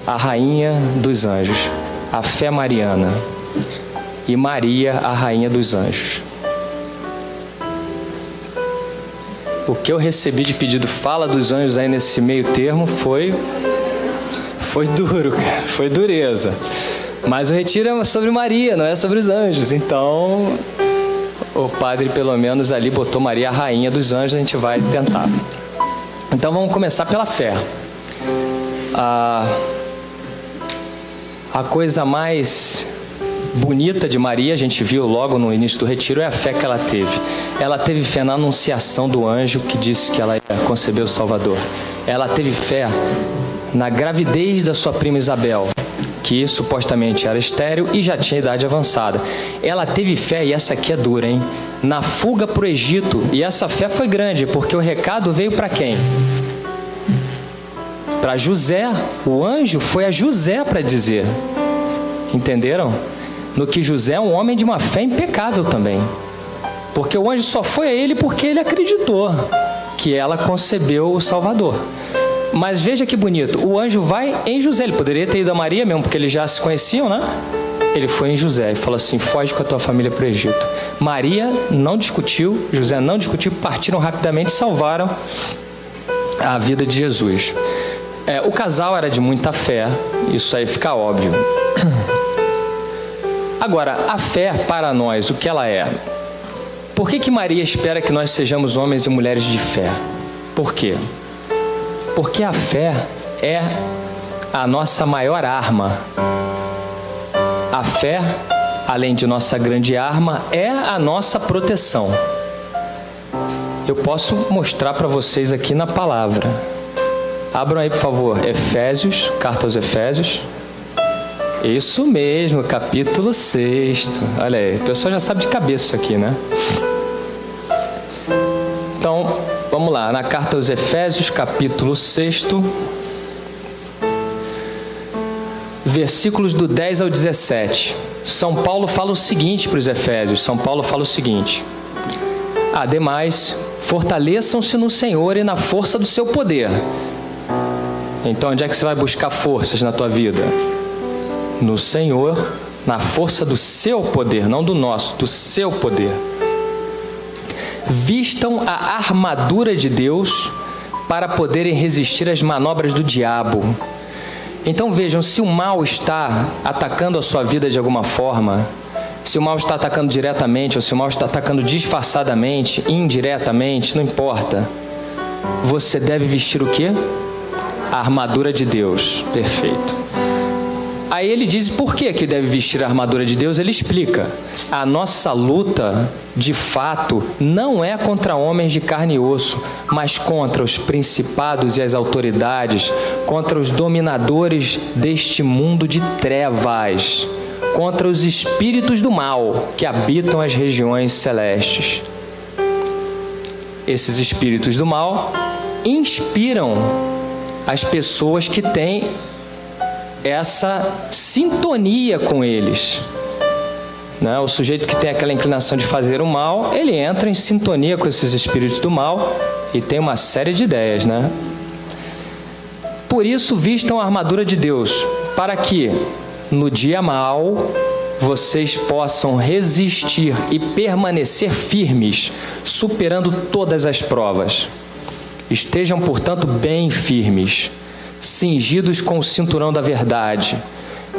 a rainha dos anjos, a fé mariana, e Maria, a rainha dos anjos. O que eu recebi de pedido fala dos anjos aí nesse meio termo foi duro, cara, foi dureza. Mas o retiro é sobre Maria, não é sobre os anjos. Então, o padre pelo menos ali botou Maria, a rainha dos anjos, a gente vai tentar. Então vamos começar pela fé. A coisa mais bonita de Maria, a gente viu logo no início do retiro, é a fé que ela teve. Ela teve fé na anunciação do anjo que disse que ela ia conceber o Salvador. Ela teve fé na gravidez da sua prima Isabel, que supostamente era estéril e já tinha idade avançada. Ela teve fé, e essa aqui é dura, hein? Na fuga para o Egito, e essa fé foi grande, porque o recado veio para quem? Para José. O anjo foi a José para dizer. Entenderam? No que José é um homem de uma fé impecável também. Porque o anjo só foi a ele porque ele acreditou que ela concebeu o Salvador. Mas veja que bonito, o anjo vai em José. Ele poderia ter ido a Maria mesmo, porque eles já se conheciam, né? Ele foi em José e falou assim: foge com a tua família para o Egito. Maria não discutiu, José não discutiu, partiram rapidamente e salvaram a vida de Jesus. O casal era de muita fé, isso aí fica óbvio. Agora, a fé para nós, o que ela é? Por que Maria espera que nós sejamos homens e mulheres de fé? Por quê? Porque a fé é a nossa maior arma. A fé, além de nossa grande arma, é a nossa proteção. Eu posso mostrar para vocês aqui na palavra. Abram aí, por favor, Efésios, carta aos Efésios. Isso mesmo, capítulo 6. Olha aí, o pessoal já sabe de cabeça isso aqui, né? Então, vamos lá, na carta aos Efésios, capítulo 6, versículos do 10 ao 17. São Paulo fala o seguinte para os Efésios, ademais, fortaleçam-se no Senhor e na força do seu poder. Então, onde é que você vai buscar forças na tua vida? No Senhor, na força do seu poder, não do nosso, do seu poder. Vistam a armadura de Deus para poderem resistir às manobras do diabo. Então vejam, se o mal está atacando a sua vida de alguma forma, se o mal está atacando diretamente ou se o mal está atacando disfarçadamente, indiretamente, não importa. Você deve vestir o quê? A armadura de Deus. Perfeito. Aí ele diz por que deve vestir a armadura de Deus. Ele explica: a nossa luta, de fato, não é contra homens de carne e osso, mas contra os principados e as autoridades, contra os dominadores deste mundo de trevas, contra os espíritos do mal que habitam as regiões celestes. Esses espíritos do mal inspiram as pessoas que têm essa sintonia com eles, né? O sujeito que tem aquela inclinação de fazer o mal, ele entra em sintonia com esses espíritos do mal e tem uma série de ideias, né? Por isso, vistam a armadura de Deus, para que, no dia mau, vocês possam resistir e permanecer firmes, superando todas as provas. Estejam, portanto, bem firmes, cingidos com o cinturão da verdade,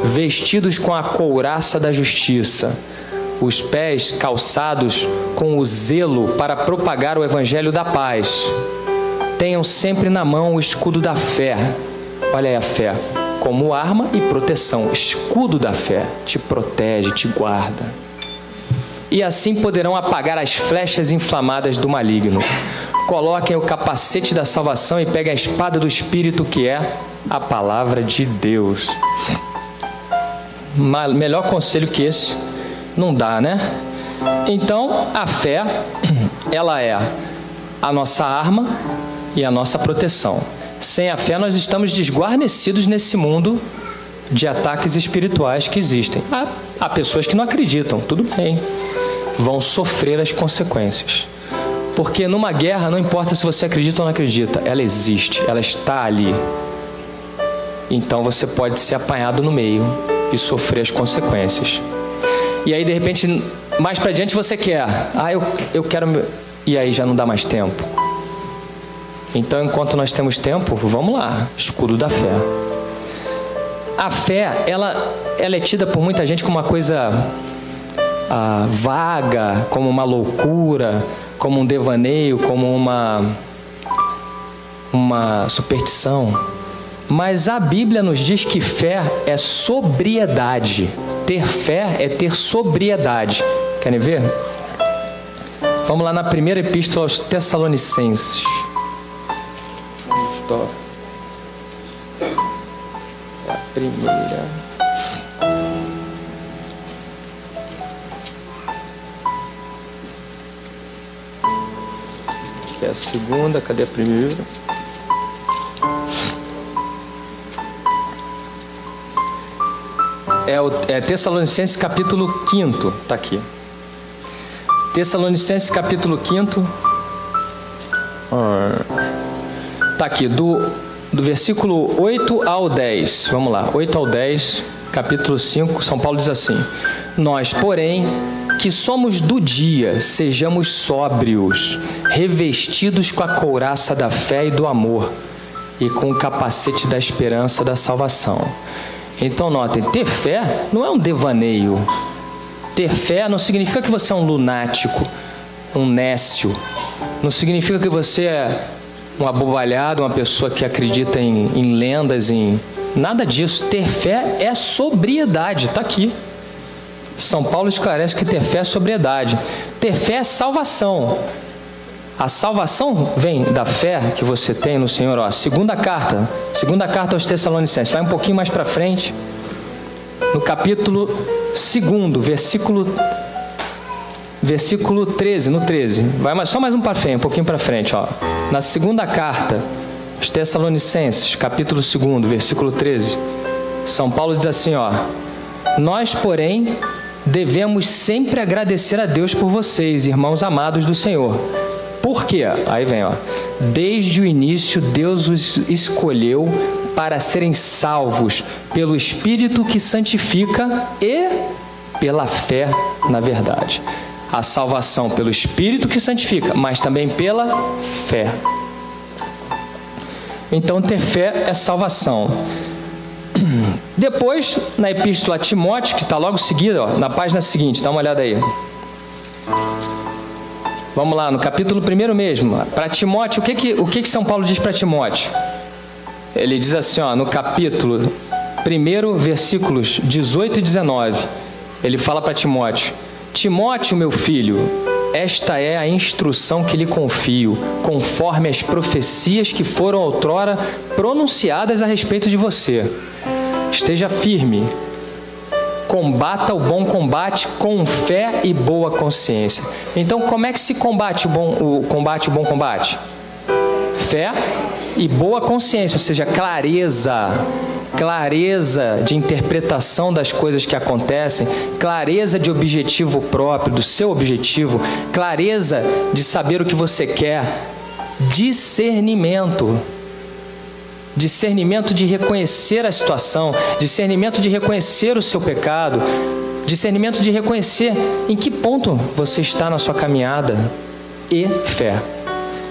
vestidos com a couraça da justiça, os pés calçados com o zelo para propagar o evangelho da paz. Tenham sempre na mão o escudo da fé. Olha aí a fé, como arma e proteção. Escudo da fé te protege, te guarda. E assim poderão apagar as flechas inflamadas do maligno. Coloquem o capacete da salvação e peguem a espada do Espírito, que é a palavra de Deus. Melhor conselho que esse não dá, né? Então, a fé, ela é a nossa arma e a nossa proteção. Sem a fé, nós estamos desguarnecidos nesse mundo de ataques espirituais que existem. Há pessoas que não acreditam, tudo bem, vão sofrer as consequências. Porque numa guerra, não importa se você acredita ou não acredita, ela existe, ela está ali. então você pode ser apanhado no meio e sofrer as consequências. E aí, de repente, mais para diante você quer. Eu quero... E aí já não dá mais tempo. Então, enquanto nós temos tempo, vamos lá, escudo da fé. A fé, ela é tida por muita gente como uma coisa vaga, como uma loucura, como um devaneio, como uma superstição. Mas a Bíblia nos diz que fé é sobriedade. Ter fé é ter sobriedade. Querem ver? Vamos lá na primeira epístola aos Tessalonicenses. É a primeira. Aqui é a segunda. Cadê a primeira? É Tessalonicenses capítulo 5. Está aqui. Tessalonicenses capítulo 5. Está aqui, do versículo 8 ao 10. Vamos lá, 8 ao 10, capítulo 5. São Paulo diz assim: nós, porém, que somos do dia, sejamos sóbrios, revestidos com a couraça da fé e do amor, e com o capacete da esperança da salvação. Então notem, ter fé não é um devaneio. Ter fé não significa que você é um lunático, um nécio. Não significa que você é um abobalhado, uma pessoa que acredita em lendas, em nada disso. Ter fé é sobriedade, está aqui. São Paulo esclarece que ter fé é sobriedade. Ter fé é salvação. A salvação vem da fé que você tem no Senhor. Segunda carta aos Tessalonicenses. Vai um pouquinho mais para frente. No capítulo 2, versículo 13, no 13. Vai só mais um pouquinho para frente. Na segunda carta aos Tessalonicenses, capítulo 2, versículo 13. São Paulo diz assim, nós, porém, devemos sempre agradecer a Deus por vocês, irmãos amados do Senhor. Por quê? Aí vem, desde o início Deus os escolheu para serem salvos pelo Espírito que santifica e pela fé na verdade. A salvação pelo Espírito que santifica, mas também pela fé. Então, ter fé é salvação. Depois, na epístola a Timóteo, que está logo seguida, na página seguinte, dá uma olhada aí. Vamos lá, no capítulo 1 mesmo. Para Timóteo, o que São Paulo diz para Timóteo? Ele diz assim, no capítulo 1, versículos 18 e 19. Ele fala para Timóteo: Timóteo, meu filho, esta é a instrução que lhe confio, conforme as profecias que foram outrora pronunciadas a respeito de você. Esteja firme. Combata o bom combate com fé e boa consciência. Então, como é que se combate o bom combate? Fé e boa consciência, ou seja, clareza de interpretação das coisas que acontecem, clareza de objetivo próprio, do seu objetivo, clareza de saber o que você quer, discernimento de reconhecer a situação, discernimento de reconhecer o seu pecado, discernimento de reconhecer em que ponto você está na sua caminhada, e fé.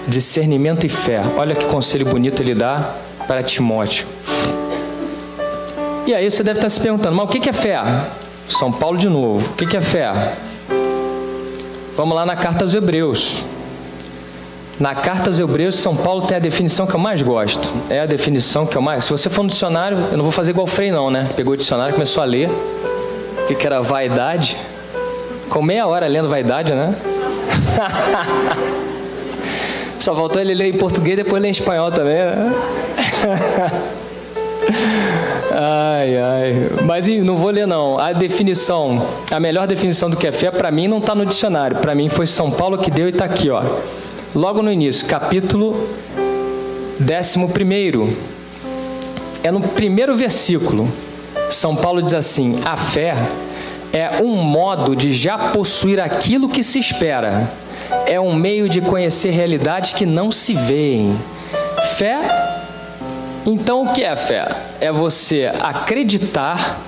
Discernimento e fé. Olha que conselho bonito ele dá para Timóteo. E aí você deve estar se perguntando, mas o que é fé? São Paulo de novo. O que é fé? Vamos lá na carta aos Hebreus. Na carta aos Hebreus, São Paulo tem a definição que eu mais gosto. É a definição que eu mais... Se você for no dicionário, eu não vou fazer igual o Frei não, né? Pegou o dicionário e começou a ler. O que era vaidade? Com meia hora lendo vaidade, né? Só faltou ele ler em português e depois ler em espanhol também, né? Mas não vou ler não. A melhor definição do que é fé, para mim, não está no dicionário. Para mim foi São Paulo que deu e está aqui, logo no início, capítulo 11. É no primeiro versículo. São Paulo diz assim: a fé é um modo de já possuir aquilo que se espera. É um meio de conhecer realidades que não se veem. Fé. Então, o que é fé? é você acreditar,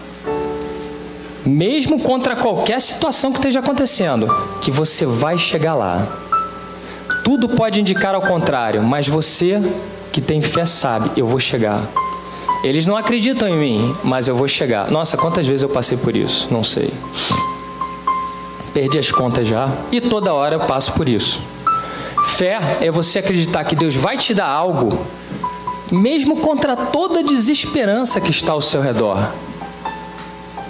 mesmo contra qualquer situação que esteja acontecendo, que você vai chegar lá. Tudo pode indicar ao contrário, mas você que tem fé sabe, eu vou chegar. Eles não acreditam em mim, mas eu vou chegar. Nossa, quantas vezes eu passei por isso? Não sei. Perdi as contas já. E toda hora eu passo por isso. Fé é você acreditar que Deus vai te dar algo, mesmo contra toda a desesperança que está ao seu redor.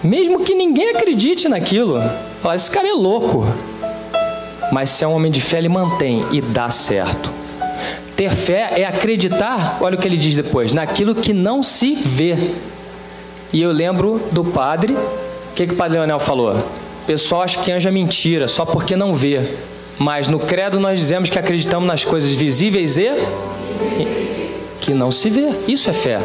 Mesmo que ninguém acredite naquilo. Fala, esse cara é louco. Mas se é um homem de fé, ele mantém e dá certo. Ter fé é acreditar, olha o que ele diz depois, naquilo que não se vê. E eu lembro do padre, o que o padre Leonel falou? O pessoal acha que anjo é mentira, só porque não vê. Mas no credo nós dizemos que acreditamos nas coisas visíveis e que não se vê. Isso é fé.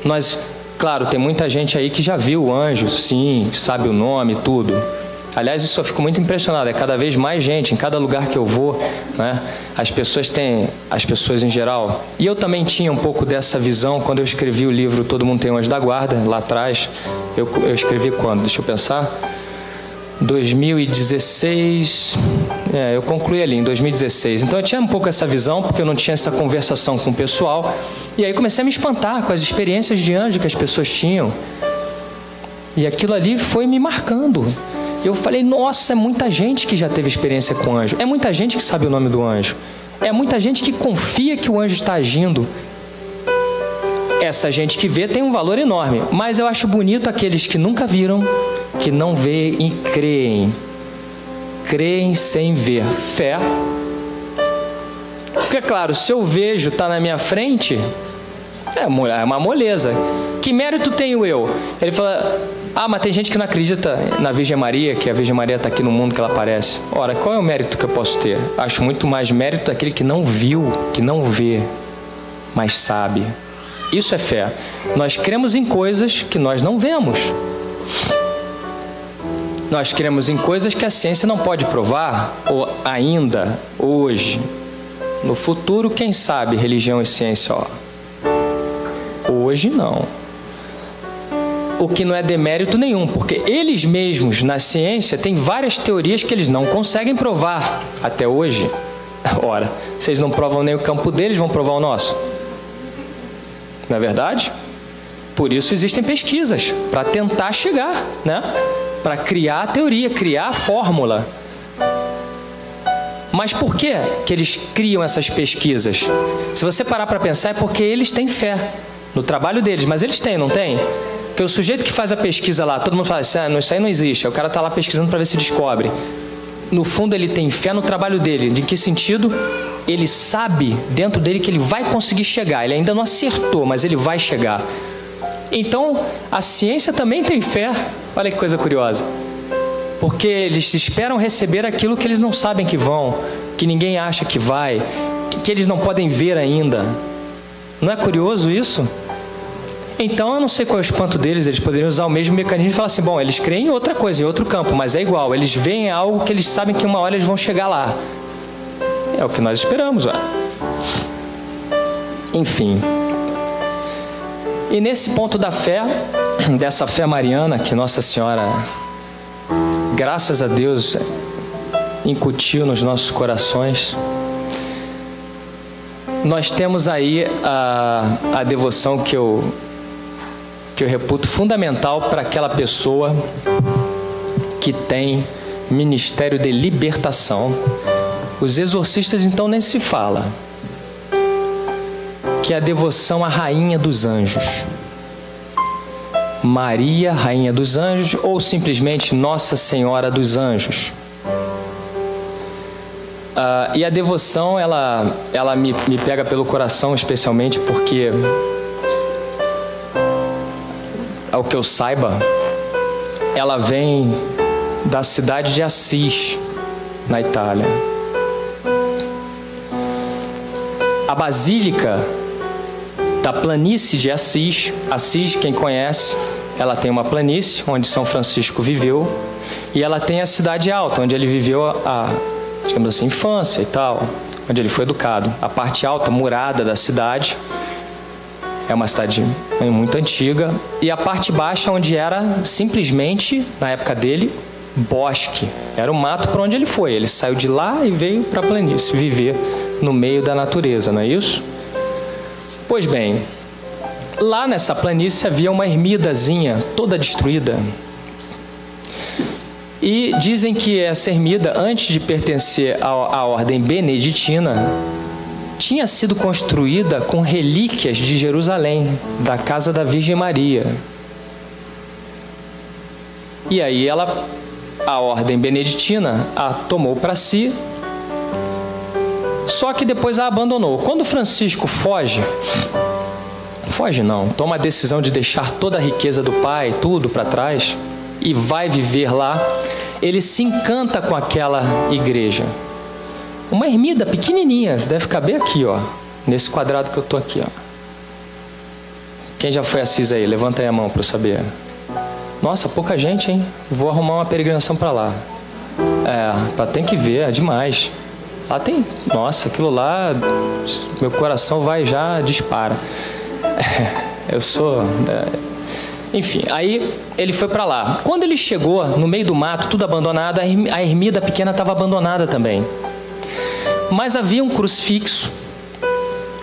Nós, claro, tem muita gente aí que já viu o anjo, sim, sabe o nome, tudo. Aliás, isso eu fico muito impressionado, é cada vez mais gente, em cada lugar que eu vou, né? As pessoas em geral, e eu também tinha um pouco dessa visão quando eu escrevi o livro Todo Mundo Tem um Anjo da Guarda, lá atrás. Eu escrevi quando? Deixa eu pensar. 2016, eu concluí ali em 2016. Então eu tinha um pouco essa visão, porque eu não tinha essa conversação com o pessoal, e aí comecei a me espantar com as experiências de anjo que as pessoas tinham, e aquilo ali foi me marcando. Eu falei, nossa, é muita gente que já teve experiência com anjo, é muita gente que sabe o nome do anjo, é muita gente que confia que o anjo está agindo. Essa gente que vê tem um valor enorme, mas eu acho bonito aqueles que nunca viram, que não veem e creem. Creem sem ver. Fé. Porque, claro, se eu vejo, está na minha frente, é uma moleza. Que mérito tenho eu? Ele fala, mas tem gente que não acredita na Virgem Maria, que a Virgem Maria está aqui no mundo, que ela aparece. Ora, qual é o mérito que eu posso ter? Acho muito mais mérito daquele que não viu, que não vê, mas sabe. Isso é fé. Nós cremos em coisas que nós não vemos. Nós cremos em coisas que a ciência não pode provar, ou ainda, hoje. No futuro, quem sabe, religião e ciência, Hoje não. O que não é demérito nenhum, porque eles mesmos, na ciência, têm várias teorias que eles não conseguem provar até hoje. Ora, se eles não provam nem o campo deles, vão provar o nosso. Não é verdade? Por isso existem pesquisas, para tentar chegar, né? Para criar a teoria, criar a fórmula. Mas por que eles criam essas pesquisas? Se você parar para pensar, é porque eles têm fé no trabalho deles, mas eles têm, não têm? Porque o sujeito que faz a pesquisa lá, todo mundo fala assim, isso aí não existe, o cara está lá pesquisando para ver se descobre. No fundo ele tem fé no trabalho dele. De que sentido? Ele sabe dentro dele que ele vai conseguir chegar, ele ainda não acertou, mas ele vai chegar. Então a ciência também tem fé. Olha que coisa curiosa, porque eles esperam receber aquilo que eles não sabem que vão, que ninguém acha que vai, que eles não podem ver ainda. Não é curioso isso? Então eu não sei qual é o espanto deles. Eles poderiam usar o mesmo mecanismo e falar assim, bom, eles creem em outra coisa, em outro campo, mas é igual, eles veem algo que eles sabem que uma hora eles vão chegar lá. É o que nós esperamos, Enfim. E nesse ponto da fé, dessa fé mariana que Nossa Senhora, graças a Deus, incutiu nos nossos corações, nós temos aí a devoção que eu reputo fundamental para aquela pessoa que tem ministério de libertação. Os exorcistas, então, nem se fala, que é a devoção à Rainha dos Anjos. Maria, Rainha dos Anjos, ou simplesmente Nossa Senhora dos Anjos. E a devoção, ela me pega pelo coração, especialmente porque, ao que eu saiba, ela vem da cidade de Assis, na Itália. A Basílica da planície de Assis, quem conhece, ela tem uma planície onde São Francisco viveu, e ela tem a cidade alta, onde ele viveu digamos assim, infância e tal, onde ele foi educado. A parte alta, murada da cidade, É uma cidade muito antiga. E a parte baixa, onde era simplesmente, na época dele, bosque. Era o mato para onde ele foi. Ele saiu de lá e veio para a planície, viver no meio da natureza, não é isso? Pois bem, lá nessa planície havia uma ermidazinha toda destruída. E dizem que essa ermida, antes de pertencer à ordem beneditina, tinha sido construída com relíquias de Jerusalém, da casa da Virgem Maria. E aí a ordem beneditina a tomou para si, só que depois a abandonou. Quando Francisco foge não, toma a decisão de deixar toda a riqueza do pai, tudo para trás, e vai viver lá, ele se encanta com aquela igreja. Uma ermida pequenininha, deve caber aqui, ó, nesse quadrado que eu tô aqui, ó. Quem já foi a Assis aí? Levanta aí a mão para eu saber. Nossa, pouca gente, hein? Vou arrumar uma peregrinação para lá. Tem que ver, é demais. Lá tem, nossa, aquilo lá, meu coração vai já dispara. Enfim, aí ele foi para lá. Quando ele chegou no meio do mato, tudo abandonado, a ermida pequena estava abandonada também. Mas havia um crucifixo,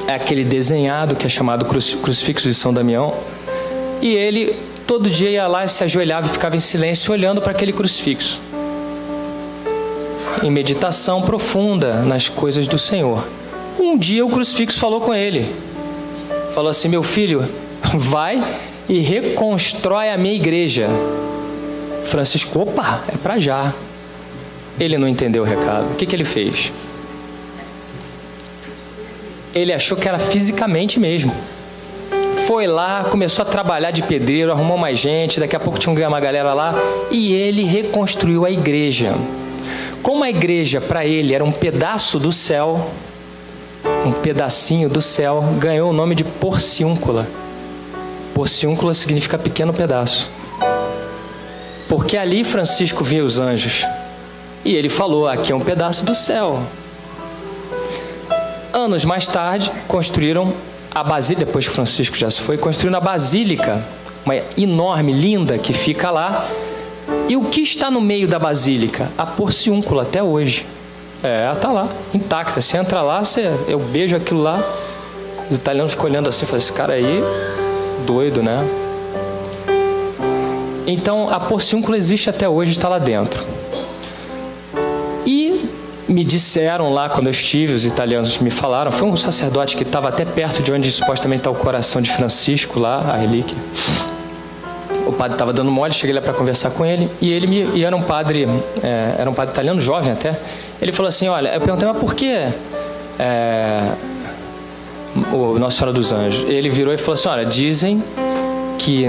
aquele desenhado que é chamado crucifixo de São Damião, e ele todo dia ia lá, se ajoelhava e ficava em silêncio olhando para aquele crucifixo, em meditação profunda nas coisas do Senhor. Um dia o crucifixo falou com ele, falou assim: meu filho, vai e reconstrói a minha igreja. Francisco, opa, é para já. Ele não entendeu o recado. O que ele fez? Ele achou que era fisicamente mesmo. Foi lá, começou a trabalhar de pedreiro, arrumou mais gente, daqui a pouco tinha uma galera lá, e ele reconstruiu a igreja. Como a igreja para ele era um pedaço do céu, um pedacinho do céu, ganhou o nome de Porciúncula. Porciúncula significa pequeno pedaço. Porque ali Francisco via os anjos. E ele falou: aqui é um pedaço do céu. Anos mais tarde, construíram a basílica, depois que Francisco já se foi, construindo a basílica, uma enorme, linda, que fica lá. E o que está no meio da basílica? A Porciúncula, até hoje. Está lá, intacta. Você entra lá, eu beijo aquilo lá. Os italianos ficam olhando assim, falam: esse cara aí, doido, né? Então, a Porciúncula existe até hoje, está lá dentro. E me disseram lá, quando eu estive, os italianos me falaram, foi um sacerdote que estava até perto de onde supostamente está o coração de Francisco, lá, a relíquia. O padre estava dando mole, cheguei lá para conversar com ele, e era um padre italiano, jovem até. Ele falou assim: olha, eu perguntei, mas por que o Nossa Senhora dos Anjos? Ele virou e falou assim: olha, dizem que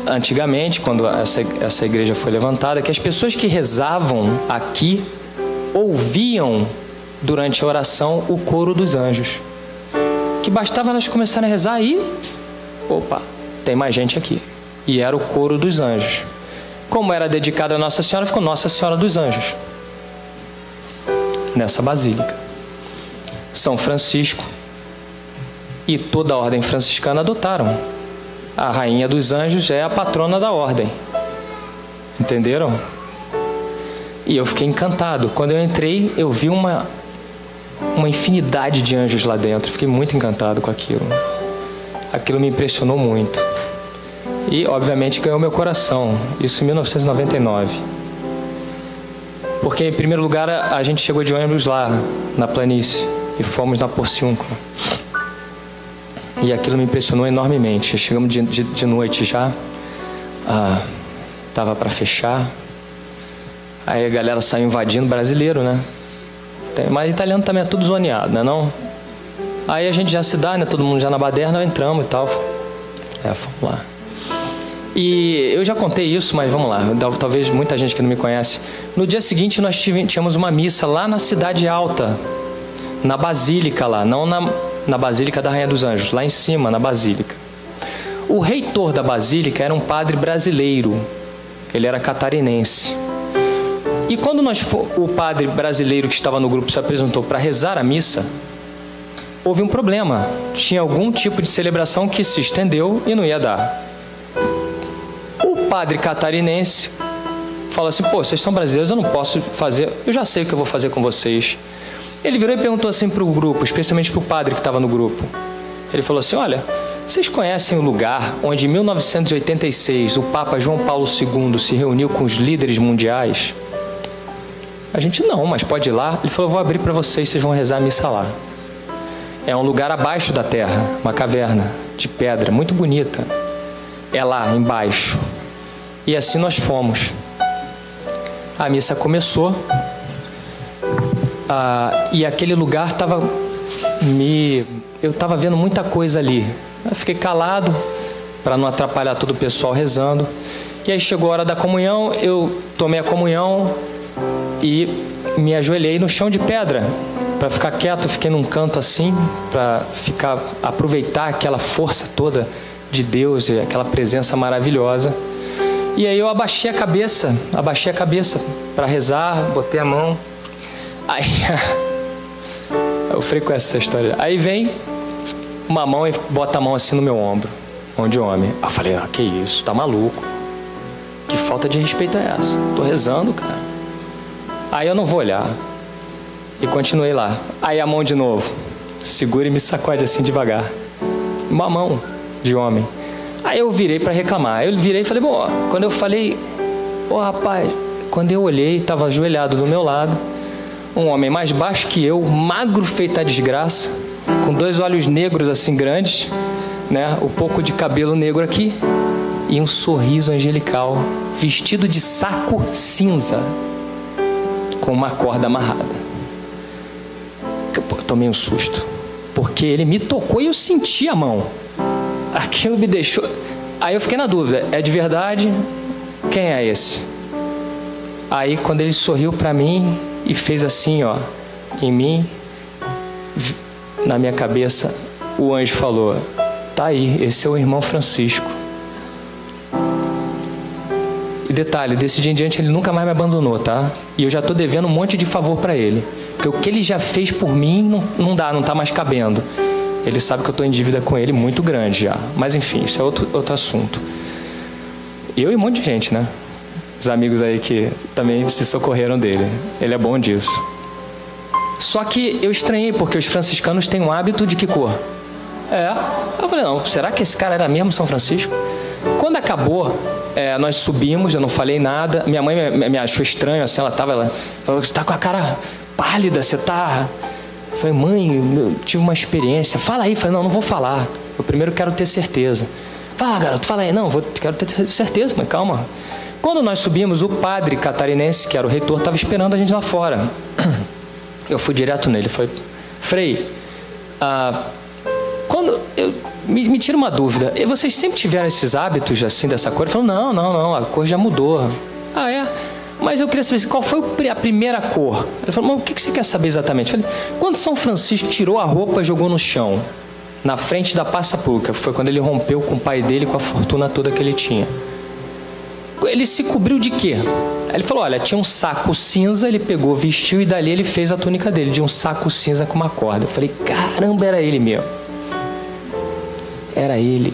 antigamente, quando essa igreja foi levantada, que as pessoas que rezavam aqui ouviam durante a oração o coro dos anjos, que bastava elas começarem a rezar e opa, tem mais gente aqui. E era o coro dos anjos. Como era dedicado a Nossa Senhora, ficou Nossa Senhora dos Anjos nessa basílica. São Francisco e toda a ordem franciscana adotaram. A rainha dos anjos é a patrona da ordem. Entenderam? E eu fiquei encantado. Quando eu entrei, eu vi uma infinidade de anjos lá dentro. Fiquei muito encantado com aquilo. Aquilo me impressionou muito. E, obviamente, ganhou meu coração. Isso em 1999. Porque, em primeiro lugar, a gente chegou de ônibus lá, na planície. E fomos na Porciúncula. E aquilo me impressionou enormemente. Chegamos de noite já. Estava para fechar. Aí a galera saiu invadindo, brasileiro, né? Mas italiano também é tudo zoneado, né não? Aí a gente já se dá, né? Todo mundo já na baderna, entramos e tal. Fomos lá. E eu já contei isso, mas vamos lá. Talvez muita gente que não me conhece. No dia seguinte nós tínhamos uma missa lá na Cidade Alta, na Basílica lá, não na Basílica da Rainha dos Anjos, lá em cima, na Basílica. O reitor da Basílica era um padre brasileiro. Ele era catarinense. E quando o padre brasileiro que estava no grupo se apresentou para rezar a missa, houve um problema. tinha algum tipo de celebração que se estendeu e não ia dar. O padre catarinense falou assim, pô, vocês são brasileiros, eu não posso fazer, eu já sei o que eu vou fazer com vocês. Ele virou e perguntou assim para o grupo, especialmente para o padre que estava no grupo. Ele falou assim, olha, vocês conhecem o lugar onde em 1986 o Papa João Paulo II se reuniu com os líderes mundiais? A gente não, mas pode ir lá. Ele falou, vou abrir para vocês, vocês vão rezar a missa lá. É um lugar abaixo da terra, uma caverna de pedra, muito bonita. É lá, embaixo. E assim nós fomos. A missa começou. E aquele lugar estava eu estava vendo muita coisa ali. Eu fiquei calado para não atrapalhar todo o pessoal rezando. E aí chegou a hora da comunhão, eu tomei a comunhão e me ajoelhei no chão de pedra para ficar quieto. Fiquei num canto assim para aproveitar aquela força toda de Deus e aquela presença maravilhosa. E aí eu abaixei a cabeça para rezar, botei a mão. Aí eu frequento essa história. Aí vem uma mão e bota a mão assim no meu ombro, mão de homem. Eu falei, que isso, tá maluco? Que falta de respeito é essa? Tô rezando, cara. Aí eu não vou olhar. E continuei lá. Aí a mão de novo, segura e me sacode assim devagar. Uma mão de homem. Aí eu virei para reclamar. Eu virei e falei, bom, quando eu falei, rapaz, quando eu olhei, estava ajoelhado do meu lado, um homem mais baixo que eu, magro feito a desgraça, com 2 olhos negros assim grandes, né? Um pouco de cabelo negro aqui e um sorriso angelical, vestido de saco cinza, com uma corda amarrada. Eu tomei um susto, porque ele me tocou e eu senti a mão. Aquilo me deixou... Aí eu fiquei na dúvida, é de verdade? Quem é esse? Aí quando ele sorriu para mim e fez assim, em mim, na minha cabeça, o anjo falou, tá aí, esse é o irmão Francisco. E detalhe, desse dia em diante ele nunca mais me abandonou, tá? E eu já tô devendo um monte de favor para ele, porque o que ele já fez por mim não tá mais cabendo. Ele sabe que eu estou em dívida com ele muito grande já. Mas enfim, isso é outro assunto. Eu e um monte de gente, né? Os amigos aí que também se socorreram dele. Ele é bom disso. Só que eu estranhei, porque os franciscanos têm um hábito de que cor? Eu falei, não, será que esse cara era mesmo São Francisco? Quando acabou, nós subimos, eu não falei nada. Minha mãe me achou estranho, assim, ela falou, você está com a cara pálida, você está... Eu falei, mãe, eu tive uma experiência. Fala aí. Eu falei, não vou falar. Eu primeiro quero ter certeza. Fala, garoto, fala aí. Não, quero ter certeza, mas calma. Quando nós subimos, o padre catarinense, que era o reitor, estava esperando a gente lá fora. Eu fui direto nele. Falei, Frei, me tira uma dúvida. Vocês sempre tiveram esses hábitos assim, dessa cor? Ele falou, não, a cor já mudou. É? Mas eu queria saber qual foi a primeira cor. Ele falou, mas o que você quer saber exatamente? Eu falei, quando São Francisco tirou a roupa e jogou no chão, na frente da praça pública, foi quando ele rompeu com o pai dele, com a fortuna toda que ele tinha. Ele se cobriu de quê? Ele falou, olha, tinha um saco cinza, ele pegou, vestiu e dali ele fez a túnica dele, de um saco cinza com uma corda. Eu falei, caramba, era ele mesmo. Era ele.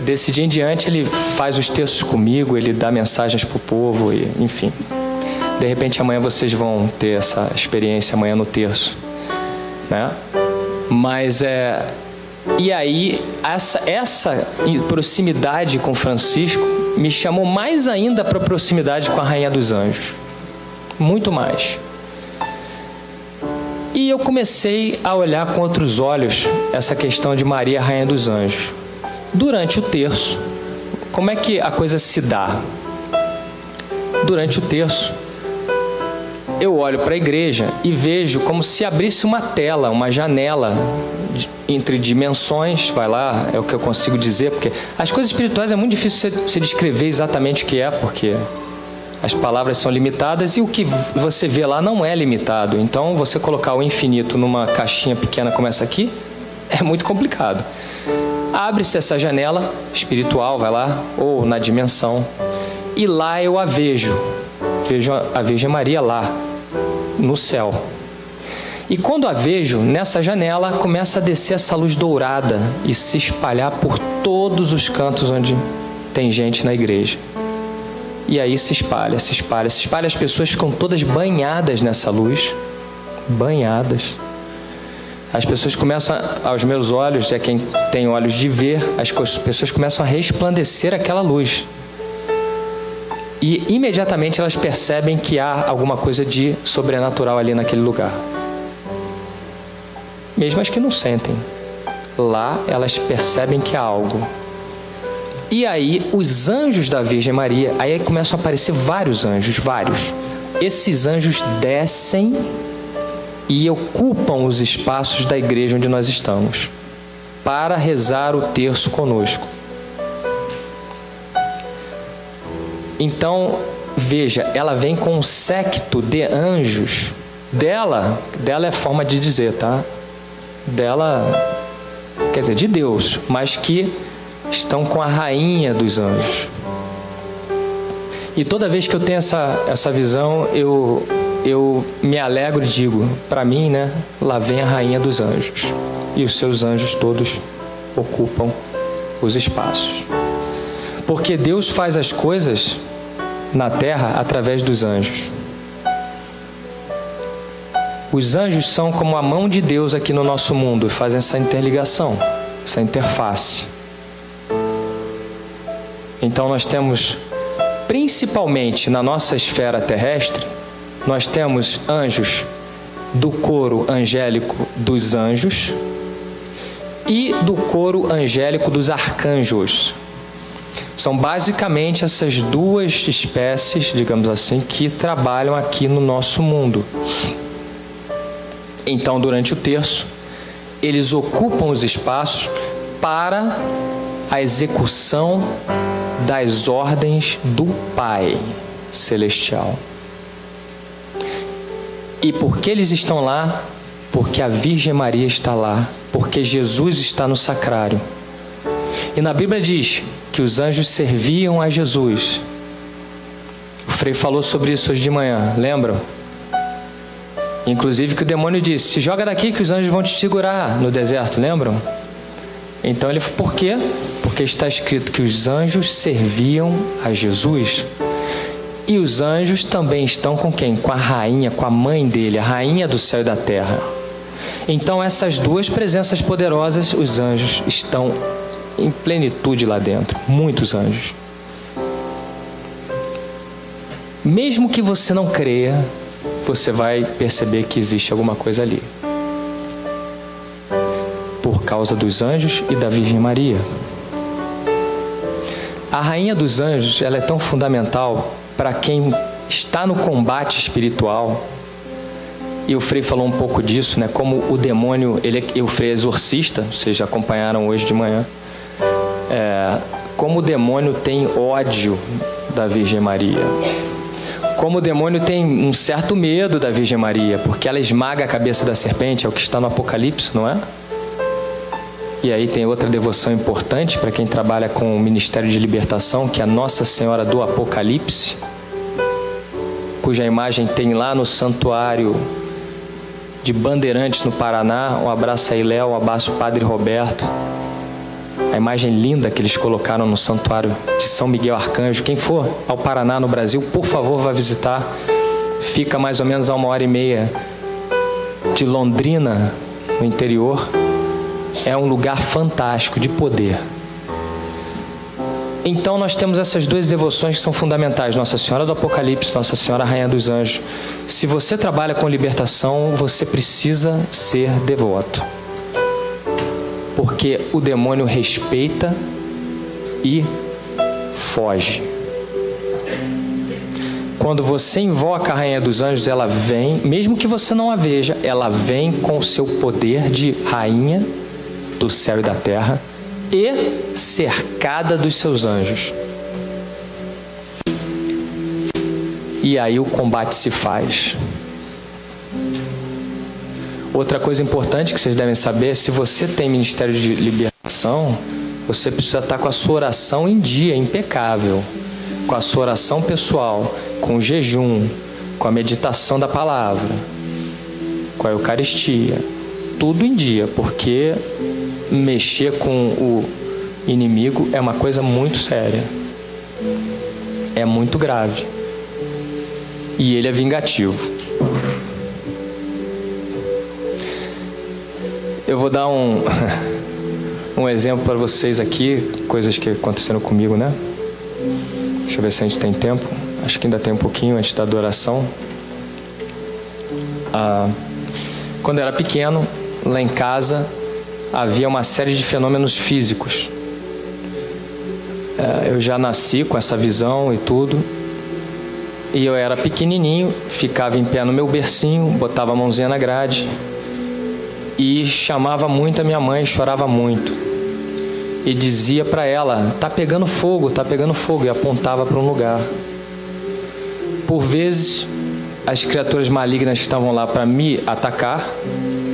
Desse dia em diante ele faz os textos comigo, ele dá mensagens para o povo, e, enfim. De repente amanhã vocês vão ter essa experiência amanhã no terço, né? Mas e aí essa proximidade com Francisco me chamou mais ainda para a proximidade com a Rainha dos Anjos, muito mais. E eu comecei a olhar com outros olhos essa questão de Maria, Rainha dos Anjos. Durante o terço, como é que a coisa se dá? Durante o terço, eu olho para a igreja e vejo como se abrisse uma tela, uma janela entre dimensões. Vai lá, é o que eu consigo dizer, porque as coisas espirituais é muito difícil você descrever exatamente o que é, porque as palavras são limitadas e o que você vê lá não é limitado. Então, você colocar o infinito numa caixinha pequena como essa aqui é muito complicado. Abre-se essa janela espiritual, vai lá, ou na dimensão, e lá eu a vejo a Virgem Maria lá, no céu. E quando a vejo, nessa janela começa a descer essa luz dourada e se espalhar por todos os cantos onde tem gente na igreja. E aí se espalha, se espalha, se espalha. As pessoas ficam todas banhadas nessa luz. Banhadas. As pessoas começam, aos meus olhos, é quem tem olhos de ver, as pessoas começam a resplandecer aquela luz. E imediatamente elas percebem que há alguma coisa de sobrenatural ali naquele lugar. Mesmo as que não sentem. Lá elas percebem que há algo. E aí os anjos da Virgem Maria, aí começam a aparecer vários anjos, vários. Esses anjos descem e ocupam os espaços da igreja onde nós estamos, para rezar o terço conosco. Então, veja, ela vem com um séquito de anjos. Dela é forma de dizer, tá? Dela, quer dizer, de Deus, mas que estão com a rainha dos anjos. E toda vez que eu tenho essa visão, eu me alegro e digo, para mim, né, lá vem a rainha dos anjos. E os seus anjos todos ocupam os espaços. Porque Deus faz as coisas na terra através dos anjos. Os anjos são como a mão de Deus aqui no nosso mundo e fazem essa interligação, essa interface. Então nós temos, principalmente na nossa esfera terrestre, nós temos anjos do coro angélico dos anjos e do coro angélico dos arcanjos. São basicamente essas duas espécies, digamos assim, que trabalham aqui no nosso mundo. Então, durante o terço, eles ocupam os espaços para a execução das ordens do Pai Celestial. E por que eles estão lá? Porque a Virgem Maria está lá, porque Jesus está no sacrário. E na Bíblia diz que os anjos serviam a Jesus. O Frei falou sobre isso hoje de manhã, lembram? Inclusive que o demônio disse, se joga daqui que os anjos vão te segurar no deserto, lembram? Então ele falou, por quê? Porque está escrito que os anjos serviam a Jesus. E os anjos também estão com quem? Com a rainha, com a mãe dele, a rainha do céu e da terra. Então essas duas presenças poderosas, os anjos estão em plenitude lá dentro, muitos anjos. Mesmo que você não creia, você vai perceber que existe alguma coisa ali. Por causa dos anjos e da Virgem Maria. A rainha dos anjos, ela é tão fundamental para quem está no combate espiritual. E o Frei falou um pouco disso, né? Como o demônio, o Frei é exorcista, vocês já acompanharam hoje de manhã. Como o demônio tem ódio da Virgem Maria. Como o demônio tem um certo medo da Virgem Maria, porque ela esmaga a cabeça da serpente, é o que está no Apocalipse, não é? E aí tem outra devoção importante para quem trabalha com o Ministério de Libertação, que é a Nossa Senhora do Apocalipse, cuja imagem tem lá no Santuário de Bandeirantes, no Paraná. Um abraço aí, Léo, um abraço Padre Roberto. A imagem linda que eles colocaram no Santuário de São Miguel Arcanjo. Quem for ao Paraná, no Brasil, por favor, vá visitar. Fica mais ou menos a 1h30 de Londrina, no interior. É um lugar fantástico de poder. Então nós temos essas duas devoções que são fundamentais. Nossa Senhora do Apocalipse, Nossa Senhora Rainha dos Anjos. Se você trabalha com libertação, você precisa ser devoto. Porque o demônio respeita e foge. Quando você invoca a Rainha dos Anjos, ela vem, mesmo que você não a veja, ela vem com o seu poder de rainha do céu e da terra e cercada dos seus anjos. E aí o combate se faz. Outra coisa importante que vocês devem saber, se você tem ministério de libertação, você precisa estar com a sua oração em dia, impecável, com a sua oração pessoal, com o jejum, com a meditação da palavra, com a Eucaristia, tudo em dia, porque mexer com o inimigo é uma coisa muito séria, é muito grave, e ele é vingativo. Eu vou dar um exemplo para vocês aqui, coisas que aconteceram comigo, né? Deixa eu ver se a gente tem tempo. Acho que ainda tem um pouquinho antes da adoração. Quando eu era pequeno, lá em casa, havia uma série de fenômenos físicos. Eu já nasci com essa visão e tudo. E eu era pequenininho, ficava em pé no meu bercinho, botava a mãozinha na grade e chamava muito a minha mãe, chorava muito. E dizia para ela, tá pegando fogo, e apontava para um lugar. Por vezes, as criaturas malignas que estavam lá para me atacar,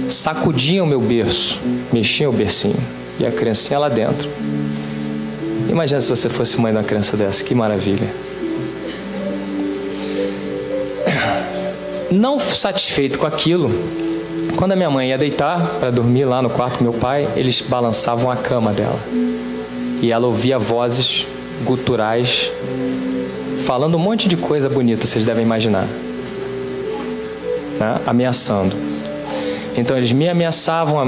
sacudiam meu berço, mexiam o bercinho, e a criancinha lá dentro. Imagina se você fosse mãe de uma criança dessa, que maravilha. Não satisfeito com aquilo, quando a minha mãe ia deitar para dormir lá no quarto do meu pai, eles balançavam a cama dela. E ela ouvia vozes guturais, falando um monte de coisa bonita, vocês devem imaginar, né? Ameaçando. Então eles me ameaçavam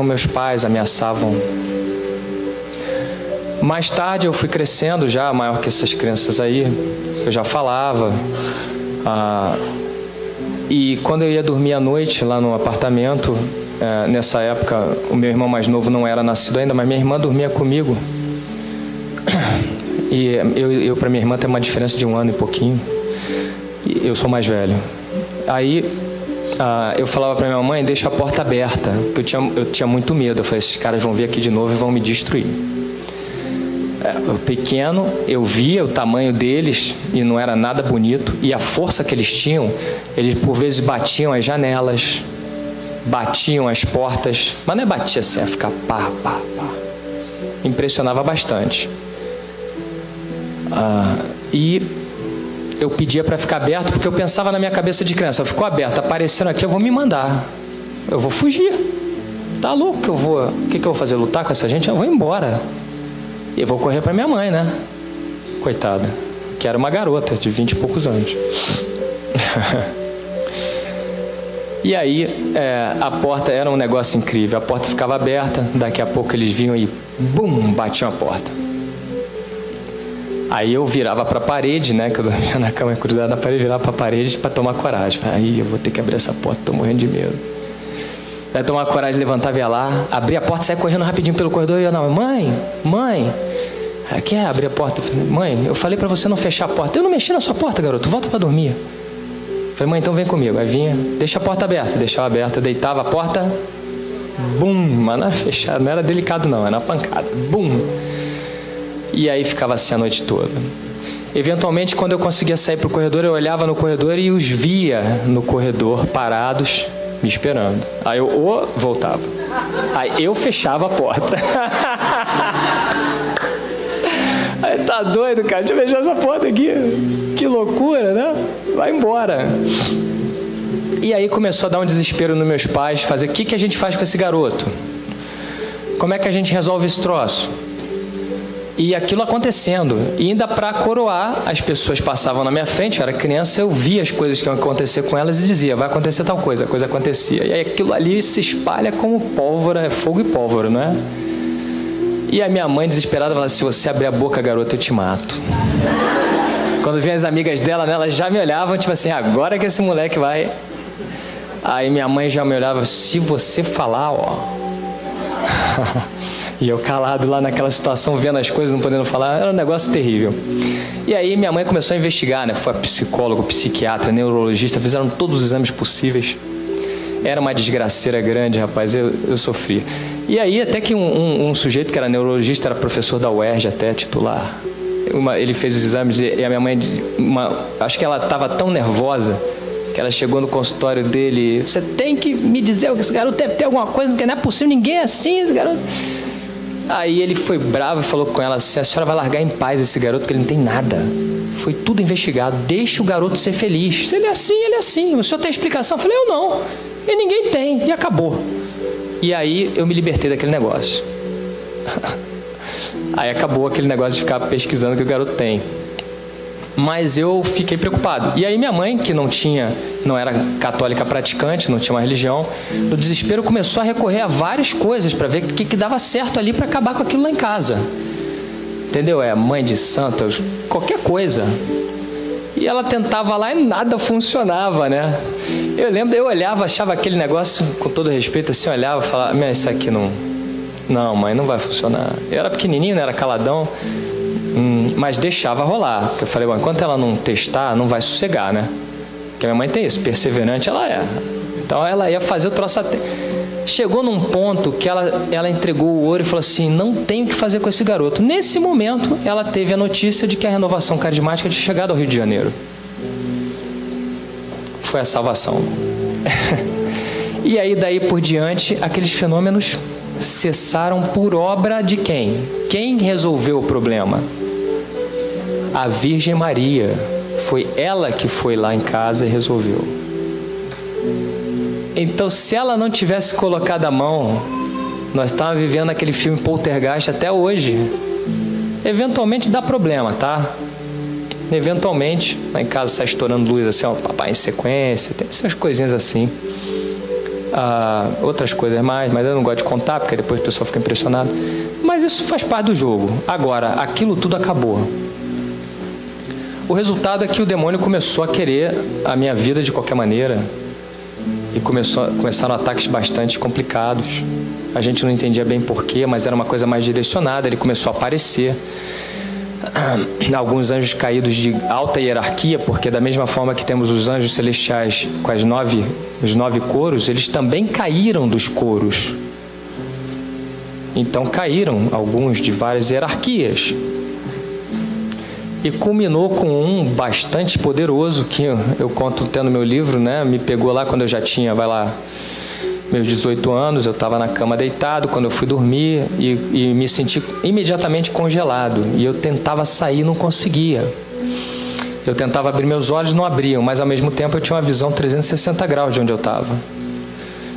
meus pais, ameaçavam. Mais tarde eu fui crescendo, já maior que essas crianças aí, eu já falava. E quando eu ia dormir à noite lá no apartamento, nessa época o meu irmão mais novo não era nascido ainda, mas minha irmã dormia comigo. E eu para minha irmã tem uma diferença de 1 ano e pouquinho. E eu sou mais velho. Aí eu falava para minha mãe, deixa a porta aberta, porque eu tinha muito medo. Eu falei, esses caras vão vir aqui de novo e vão me destruir. Pequeno, eu via o tamanho deles e não era nada bonito. E a força que eles tinham, eles por vezes batiam as janelas, batiam as portas. Mas não é batia assim, é ficar pá, pá, pá. Impressionava bastante. E eu pedia para ficar aberto, porque eu pensava na minha cabeça de criança, ficou aberto, aparecendo aqui, eu vou me mandar, eu vou fugir. Tá louco que eu vou, o que eu vou fazer, lutar com essa gente? Eu vou embora. E eu vou correr para minha mãe, né? Coitada, que era uma garota de 20 e poucos anos. E aí, a porta era um negócio incrível, a porta ficava aberta, daqui a pouco eles vinham e bum, batiam a porta. Aí eu virava para a parede, né? Que eu dormia na cama grudada na parede, virava para a parede para tomar coragem. Aí eu vou ter que abrir essa porta, estou morrendo de medo. Aí tomar coragem, levantava e ia lá, abria a porta, saia correndo rapidinho pelo corredor e ia, não, mãe, aqui abrir a porta. Eu falei, mãe, eu falei para você não fechar a porta. Eu não mexi na sua porta, garoto, volta para dormir. Eu falei, mãe, então vem comigo. Aí vinha, deixa a porta aberta, deixava aberta, deitava a porta, bum, mas não era fechada, não era delicado não, era uma pancada, bum. E aí ficava assim a noite toda. Eventualmente, quando eu conseguia sair para o corredor, eu olhava no corredor e os via no corredor, parados, me esperando. Aí eu voltava. Aí eu fechava a porta. Aí tá doido, cara? Deixa eu fechar essa porta aqui. Que loucura, né? Vai embora. E aí começou a dar um desespero nos meus pais, fazer o que a gente faz com esse garoto? Como é que a gente resolve esse troço? E aquilo acontecendo, e ainda para coroar, as pessoas passavam na minha frente, eu era criança, eu via as coisas que iam acontecer com elas e dizia, vai acontecer tal coisa, a coisa acontecia. E aí aquilo ali se espalha como pólvora, é fogo e pólvora, não é? E a minha mãe desesperada falava, se você abrir a boca, garota, eu te mato. Quando vinham as amigas dela, né, elas já me olhavam, tipo assim, agora que esse moleque vai... Aí minha mãe já me olhava, se você falar, ó... E eu calado lá naquela situação, vendo as coisas, não podendo falar, era um negócio terrível. E aí minha mãe começou a investigar, né? Foi psicólogo, psiquiatra, neurologista, fizeram todos os exames possíveis. Era uma desgraceira grande, rapaz, eu sofria. E aí até que um sujeito que era neurologista, era professor da UERJ até, titular. Ele fez os exames e a minha mãe, acho que ela estava tão nervosa, que ela chegou no consultório dele, você tem que me dizer que esse garoto deve ter alguma coisa, porque não é possível, ninguém é assim, esse garoto... Aí ele foi bravo e falou com ela assim, a senhora vai largar em paz esse garoto, porque ele não tem nada. Foi tudo investigado, deixa o garoto ser feliz. Se ele é assim, ele é assim. O senhor tem explicação? Eu falei, eu não. E ninguém tem, e acabou. E aí eu me libertei daquele negócio. Aí acabou aquele negócio de ficar pesquisando o que o garoto tem. Mas eu fiquei preocupado. E aí minha mãe, que não era católica praticante, não tinha uma religião, no desespero começou a recorrer a várias coisas para ver o que dava certo ali para acabar com aquilo lá em casa. Entendeu? Mãe de santo, qualquer coisa. E ela tentava lá e nada funcionava, né? Eu lembro, eu olhava, achava aquele negócio, com todo respeito, assim, olhava e falava, isso aqui não, mãe, não vai funcionar. Eu era pequenininho, né? Era caladão. Mas deixava rolar, porque eu falei, enquanto ela não testar, não vai sossegar, né? Porque minha mãe tem isso, perseverante ela é. Então ela ia fazer o troço até... Chegou num ponto que ela entregou o ouro e falou assim, não tenho o que fazer com esse garoto. Nesse momento, ela teve a notícia de que a renovação carismática tinha chegado ao Rio de Janeiro. Foi a salvação. E aí, daí por diante, aqueles fenômenos cessaram por obra de quem? Quem resolveu o problema? A Virgem Maria. Foi ela que foi lá em casa e resolveu. Então, se ela não tivesse colocado a mão, nós estávamos vivendo aquele filme Poltergeist até hoje. Eventualmente dá problema, tá? Eventualmente, lá em casa sai estourando luz assim, papai em sequência, tem essas coisinhas assim. Outras coisas mais, mas eu não gosto de contar, porque depois o pessoal fica impressionado. Mas isso faz parte do jogo. Agora, aquilo tudo acabou. O resultado é que o demônio começou a querer a minha vida de qualquer maneira. E começaram ataques bastante complicados. A gente não entendia bem porquê, mas era uma coisa mais direcionada. Ele começou a aparecer. Alguns anjos caídos de alta hierarquia, porque da mesma forma que temos os anjos celestiais com os 9 coros, eles também caíram dos coros. Então caíram alguns de várias hierarquias. E culminou com um bastante poderoso, que eu conto tendo meu livro, né? Me pegou lá quando eu já tinha, meus 18 anos, eu estava na cama deitado, quando eu fui dormir, e me senti imediatamente congelado. E eu tentava sair, não conseguia. Eu tentava abrir meus olhos, não abriam, mas ao mesmo tempo eu tinha uma visão 360 graus de onde eu estava.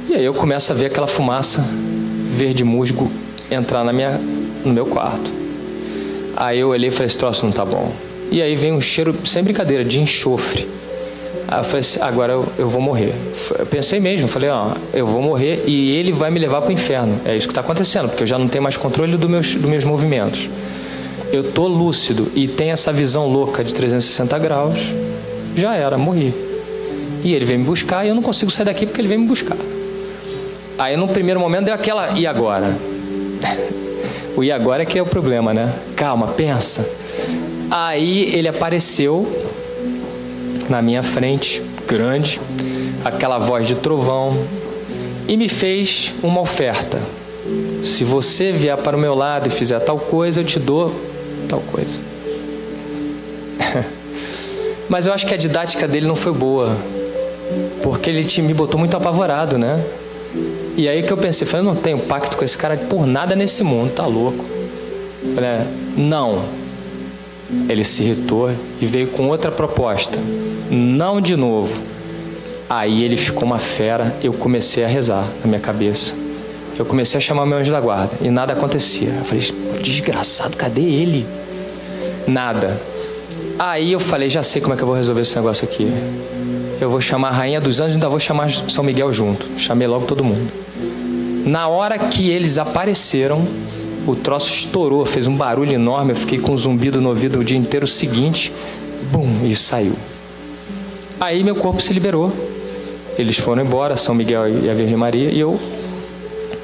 E aí eu começo a ver aquela fumaça verde musgo entrar no meu quarto. Aí eu olhei e falei, esse troço não tá bom. E aí vem um cheiro, sem brincadeira, de enxofre. Aí eu falei assim, agora eu vou morrer. Eu pensei mesmo, falei, eu vou morrer e ele vai me levar para o inferno. É isso que está acontecendo, porque eu já não tenho mais controle dos meus movimentos. Eu tô lúcido e tenho essa visão louca de 360 graus, já era, morri. E ele vem me buscar e eu não consigo sair daqui porque ele vem me buscar. Aí no primeiro momento deu aquela, e agora? O e agora é que é o problema, né? Calma, pensa. Aí ele apareceu na minha frente, grande, aquela voz de trovão, e me fez uma oferta. Se você vier para o meu lado e fizer tal coisa, eu te dou tal coisa. Mas eu acho que a didática dele não foi boa, porque ele me botou muito apavorado, né? E aí que eu pensei, falei, eu não tenho pacto com esse cara por nada nesse mundo, tá louco? Falei, não. Ele se irritou e veio com outra proposta. Não de novo. Aí ele ficou uma fera, eu comecei a rezar na minha cabeça. Eu comecei a chamar meu anjo da guarda e nada acontecia. Eu falei, desgraçado, cadê ele? Nada. Aí eu falei, já sei como é que eu vou resolver esse negócio aqui. Eu vou chamar a Rainha dos Anjos e ainda vou chamar São Miguel junto. Chamei logo todo mundo. Na hora que eles apareceram, o troço estourou, fez um barulho enorme. Eu fiquei com um zumbido no ouvido o dia inteiro seguinte. Bum, e saiu. Aí meu corpo se liberou. Eles foram embora, São Miguel e a Virgem Maria, e eu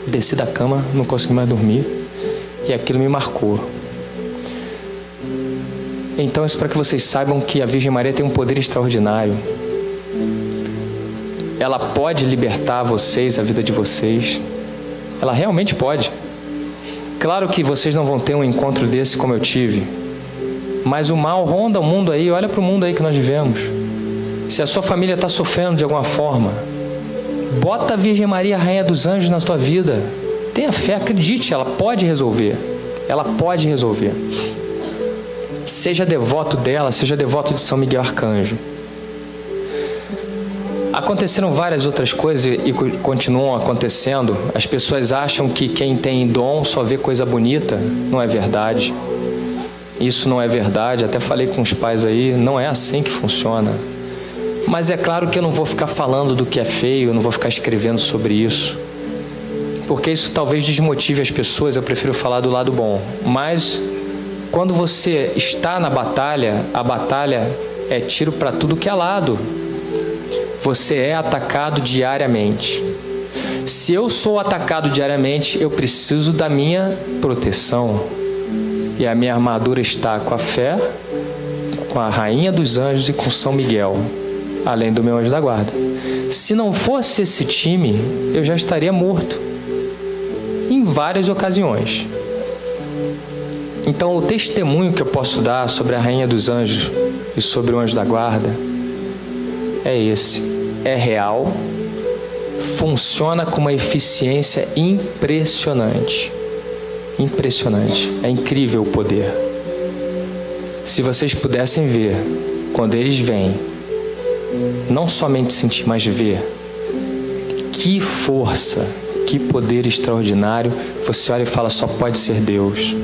desci da cama, não consegui mais dormir. E aquilo me marcou. Então, isso para que vocês saibam que a Virgem Maria tem um poder extraordinário. Ela pode libertar vocês, a vida de vocês. Ela realmente pode. Claro que vocês não vão ter um encontro desse como eu tive. Mas o mal ronda o mundo aí. Olha para o mundo aí que nós vivemos. Se a sua família está sofrendo de alguma forma, bota a Virgem Maria, a Rainha dos Anjos, na tua vida. Tenha fé, acredite, ela pode resolver. Ela pode resolver. Seja devoto dela, seja devoto de São Miguel Arcanjo. Aconteceram várias outras coisas e continuam acontecendo. As pessoas acham que quem tem dom só vê coisa bonita. Não é verdade. Isso não é verdade. Até falei com os pais aí, não é assim que funciona. Mas é claro que eu não vou ficar falando do que é feio, eu não vou ficar escrevendo sobre isso. Porque isso talvez desmotive as pessoas, eu prefiro falar do lado bom. Mas quando você está na batalha, a batalha é tiro para tudo que é lado. Você é atacado diariamente. Se eu sou atacado diariamente, eu preciso da minha proteção. E a minha armadura está com a fé, com a Rainha dos Anjos e com São Miguel, além do meu anjo da guarda. Se não fosse esse time, eu já estaria morto. Em várias ocasiões. Então, o testemunho que eu posso dar sobre a Rainha dos Anjos e sobre o anjo da guarda é esse. É real, funciona com uma eficiência impressionante. Impressionante. É incrível o poder. Se vocês pudessem ver, quando eles vêm, não somente sentir, mas ver, que força, que poder extraordinário, você olha e fala, só pode ser Deus.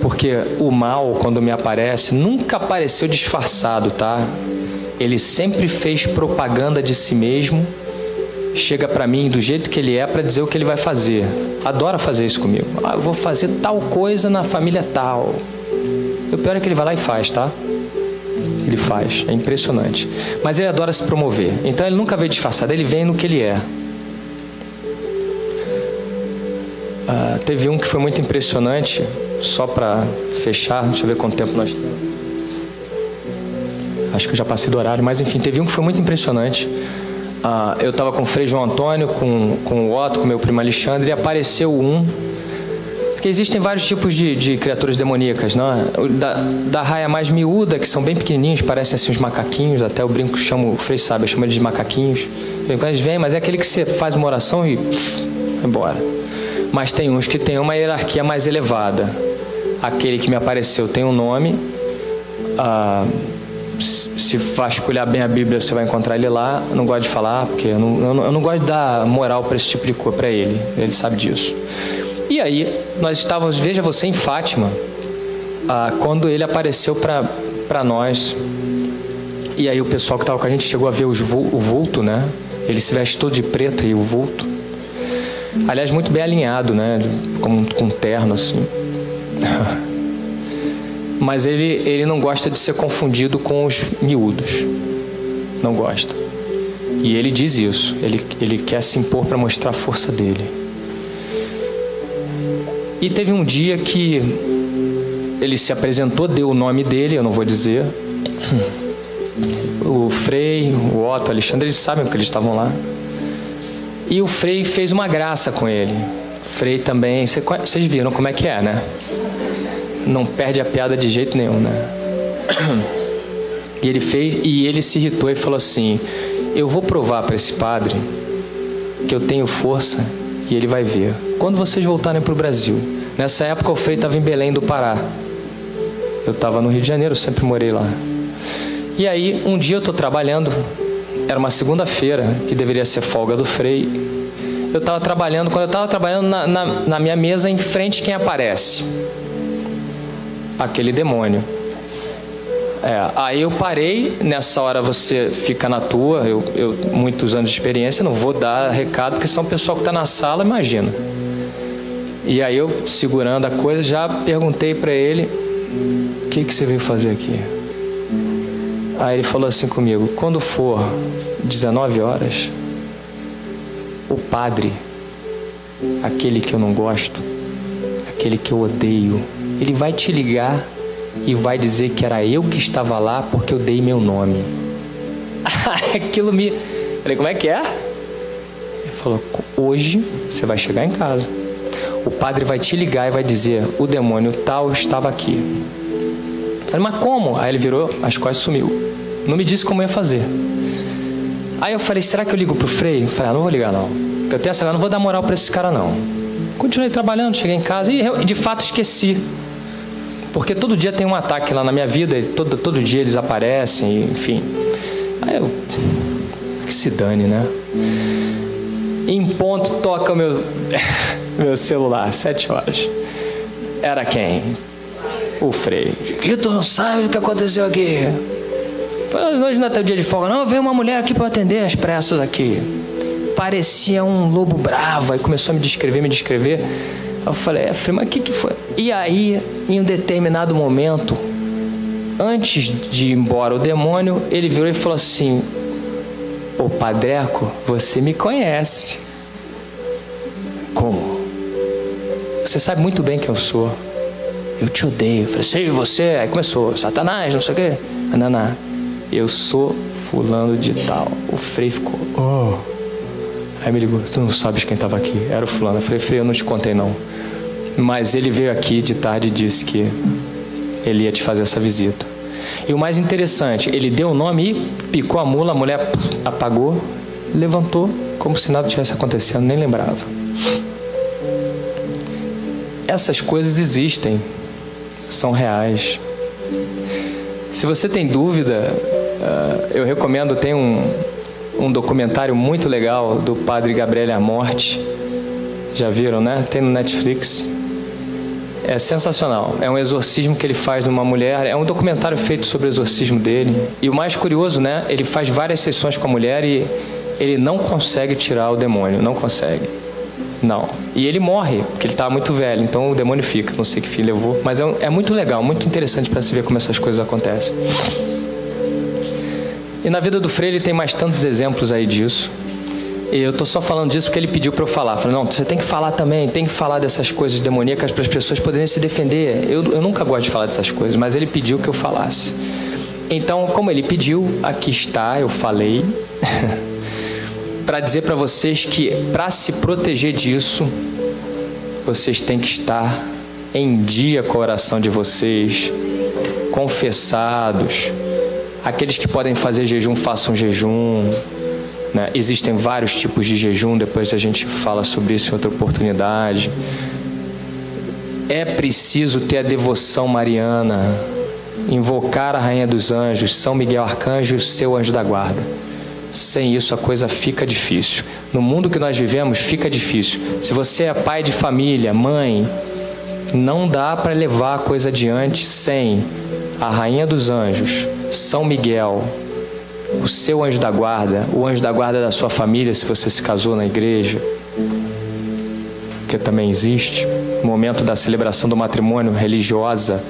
Porque o mal, quando me aparece, nunca apareceu disfarçado, tá? Ele sempre fez propaganda de si mesmo, chega para mim do jeito que ele é para dizer o que ele vai fazer. Adora fazer isso comigo. Eu vou fazer tal coisa na família tal. O pior é que ele vai lá e faz, tá? Ele faz, é impressionante. Mas ele adora se promover. Então ele nunca veio disfarçado, ele vem no que ele é. Teve um que foi muito impressionante, só para fechar, deixa eu ver quanto tempo nós temos. Acho que eu já passei do horário, mas enfim, teve um que foi muito impressionante. Eu estava com o Frei João Antônio, com o Otto, com o meu primo Alexandre, e apareceu um, porque existem vários tipos de criaturas demoníacas, né? Da raia mais miúda, que são bem pequenininhos, parecem assim uns macaquinhos, até o brinco chamo, o Frei sabe, eu chamo eles de macaquinhos. Quando eles vêm, mas é aquele que você faz uma oração e vai embora. Mas tem uns que tem uma hierarquia mais elevada. Aquele que me apareceu tem um nome. Se vasculhar bem a Bíblia, você vai encontrar ele lá. Eu não gosto de falar, porque eu não gosto de dar moral para esse tipo de coisa para ele. Ele sabe disso. E aí, nós estávamos, veja você, em Fátima, quando ele apareceu para nós. E aí o pessoal que estava com a gente chegou a ver o vulto, né? Ele se veste todo de preto e o vulto. Aliás, muito bem alinhado, né? Com um terno, assim. Mas ele não gosta de ser confundido com os miúdos. Não gosta. E ele diz isso. Ele quer se impor para mostrar a força dele. E teve um dia que ele se apresentou, deu o nome dele, eu não vou dizer. O Frei, o Otto, o Alexandre, eles sabem porque eles estavam lá. E o Frei fez uma graça com ele. O Frei também, vocês viram como é que é, né? Não perde a piada de jeito nenhum, né? E ele fez, e ele se irritou e falou assim: eu vou provar para esse padre que eu tenho força e ele vai ver. Quando vocês voltarem para o Brasil. Nessa época o Frei estava em Belém do Pará. Eu estava no Rio de Janeiro, sempre morei lá. E aí, um dia eu estou trabalhando, era uma segunda-feira, que deveria ser folga do Frei. Eu estava trabalhando, quando eu estava trabalhando na minha mesa, em frente, quem aparece? Aquele demônio. Aí eu parei, nessa hora você fica na tua, eu muitos anos de experiência, não vou dar recado, porque são pessoal que está na sala, imagina. E aí eu, segurando a coisa, já perguntei para ele: o que você veio fazer aqui? Aí ele falou assim comigo: quando for 19 horas, o padre, aquele que eu não gosto, aquele que eu odeio, ele vai te ligar e vai dizer que era eu que estava lá porque eu dei meu nome. Aquilo me... Falei, como é que é? Ele falou: hoje você vai chegar em casa, o padre vai te ligar e vai dizer: o demônio tal estava aqui. Falei, mas como? Aí ele virou as costas e sumiu. Não me disse como ia fazer. Aí eu falei: será que eu ligo pro Frei? Eu falei: não vou ligar não, porque eu tenho essa, não vou dar moral para esses caras não. Continuei trabalhando, cheguei em casa e de fato esqueci. Porque todo dia tem um ataque lá na minha vida, todo dia eles aparecem, enfim. Aí eu, que se dane, né? Em ponto, toca o meu celular, 7 horas. Era quem? O Frei. E tu não sabe o que aconteceu aqui? Hoje não é teu dia de folga, não. Veio uma mulher aqui para atender as pressas aqui. Parecia um lobo bravo. Aí começou a me descrever. Eu falei, Frei, mas o que foi? E aí, em um determinado momento, antes de ir embora o demônio, ele virou e falou assim: ô Padreco, você me conhece. Como? Você sabe muito bem quem eu sou. Eu te odeio. Eu falei, sei você. Aí começou, Satanás, não sei o quê. Não. Eu sou fulano de tal. O Frei ficou, oh. Aí me ligou, tu não sabes quem estava aqui. Era o fulano. Eu falei, Frei, eu não te contei não. Mas ele veio aqui de tarde e disse que ele ia te fazer essa visita. E o mais interessante, ele deu o nome e picou a mula, a mulher apagou, levantou, como se nada tivesse acontecendo, nem lembrava. Essas coisas existem, são reais. Se você tem dúvida, eu recomendo, tem um documentário muito legal do Padre Gabriel Amorti. Já viram, né? Tem no Netflix. É sensacional. É um exorcismo que ele faz numa mulher. É um documentário feito sobre o exorcismo dele. E o mais curioso, né? Ele faz várias sessões com a mulher e ele não consegue tirar o demônio. Não consegue. Não. E ele morre, porque ele está muito velho. Então o demônio fica. Não sei que fim levou. Mas é muito legal, muito interessante para se ver como essas coisas acontecem. E na vida do Frei ele tem mais tantos exemplos aí disso. E eu estou só falando disso porque ele pediu para eu falar. Falei, não, você tem que falar também, tem que falar dessas coisas demoníacas para as pessoas poderem se defender. Eu nunca gosto de falar dessas coisas, mas ele pediu que eu falasse. Então, como ele pediu, aqui está, eu falei, para dizer para vocês que, para se proteger disso, vocês têm que estar em dia com a oração de vocês, confessados. Aqueles que podem fazer jejum, façam jejum. Né? Existem vários tipos de jejum, depois a gente fala sobre isso em outra oportunidade. É preciso ter a devoção mariana, invocar a Rainha dos Anjos, São Miguel Arcanjo e o seu anjo da guarda. Sem isso a coisa fica difícil. No mundo que nós vivemos fica difícil. Se você é pai de família, mãe, não dá para levar a coisa adiante sem a Rainha dos Anjos, São Miguel, o seu anjo da guarda, o anjo da guarda da sua família, se você se casou na igreja, que também existe. No momento da celebração do matrimônio religiosa,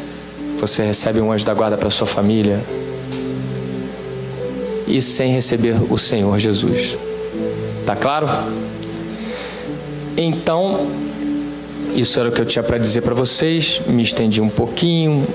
você recebe um anjo da guarda para sua família. E sem receber o Senhor Jesus. Tá claro? Então, isso era o que eu tinha para dizer para vocês. Me estendi um pouquinho.